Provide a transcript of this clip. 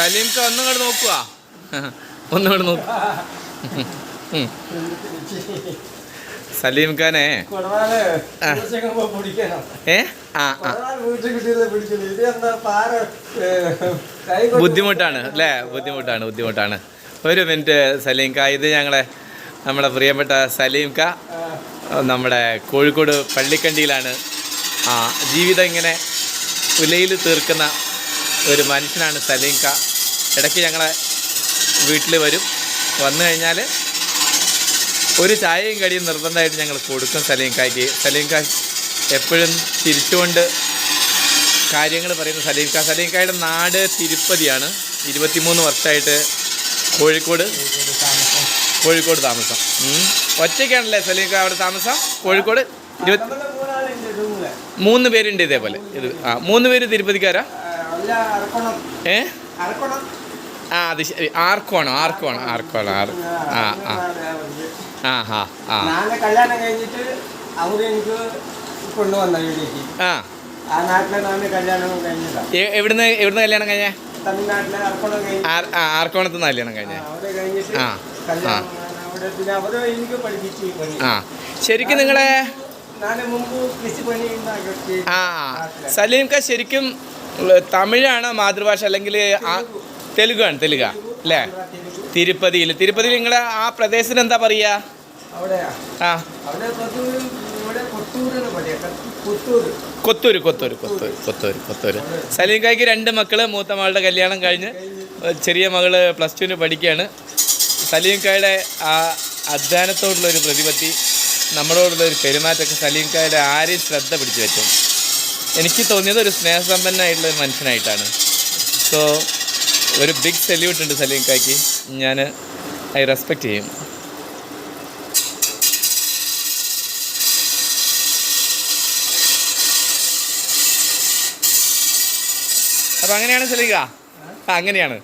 സലീംക്ക ഒന്നുകൂടെ നോക്കുക, ഒന്നുകൂടെ നോക്കുക. സലീം ഖാനെ ബുദ്ധിമുട്ടാണ് അല്ലേ? ബുദ്ധിമുട്ടാണ്. ഒരു മിനിറ്റ് സലീം ഖാ, ഇത് നമ്മുടെ പ്രിയപ്പെട്ട സലീം ഖാ നമ്മുടെ കോഴിക്കോട് പള്ളിക്കണ്ടിയിലാണ്. ജീവിതം ഇങ്ങനെ ഉലയിൽ തീർക്കുന്ന ഒരു മനുഷ്യനാണ് സലീം ഖാ. ഇടയ്ക്ക് ഞങ്ങളെ വീട്ടിൽ വരും. വന്നു കഴിഞ്ഞാൽ ഒരു ചായയും കടിയും നിർബന്ധമായിട്ട് ഞങ്ങൾ കൊടുക്കും സലീം ഖായ്ക്ക്. സലീം ഖാ എപ്പോഴും ചിരിച്ചുകൊണ്ട് കാര്യങ്ങൾ പറയുന്ന സലീം ഖാ. സലീം ഖായുടെ നാട് തിരുപ്പതിയാണ്. 23 വർഷമായിട്ട് കോഴിക്കോട് താമസം. ഒറ്റയ്ക്കാണല്ലേ സലീം ഖാ അവിടെ താമസം? കോഴിക്കോട് 3 പേരുണ്ട് ഇതേപോലെ. 3 പേര് തിരുപ്പതിക്കാരാ? അത് ശരി. ആർക്കോണം. കല്യാണം കഴിഞ്ഞിട്ട് അവിടെ എനിക്ക് കൊണ്ടുവന്ന വീട്ടിലേക്ക്. എവിടുന്ന് കല്യാണം കഴിഞ്ഞ? തമിഴ്നാട്ടിലെ ആർക്കോണത്ത് നിന്ന് കല്യാണം കഴിഞ്ഞ. ശരിക്കും നിങ്ങളെ സലീം ഖാ ശരിക്കും തമിഴാണ് മാതൃഭാഷ അല്ലെങ്കിൽ തെലുഗാണ് അല്ലേ? തിരുപ്പതിയിൽ നിങ്ങളെ ആ പ്രദേശത്തിന് എന്താ പറയുക? കൊത്തൂര്. സലീം ഖായ്ക്ക് 2 മക്കള്. മൂത്ത മകളുടെ കല്യാണം കഴിഞ്ഞ് ചെറിയ മകള് +2 പഠിക്കുകയാണ്. സലീം ഖായുടെ ആ അധ്വാനത്തോടുള്ളൊരു പ്രതിപത്തി, നമ്മളോടുള്ളൊരു പെരുമാറ്റമൊക്കെ സലീം ഖായുടെ ആരെയും ശ്രദ്ധ പിടിച്ചു വെച്ചു. എനിക്ക് തോന്നിയത് ഒരു സ്നേഹസമ്പന്നനായിട്ടുള്ളൊരു മനുഷ്യനായിട്ടാണ്. സോ ഒരു ബിഗ് സല്യൂട്ട് ഉണ്ട് സലീം ഖായ്ക്ക്. ഞാൻ റെസ്പെക്റ്റ് ചെയ്യും. അപ്പം അങ്ങനെയാണ് സലീം ഖാ, അങ്ങനെയാണ്.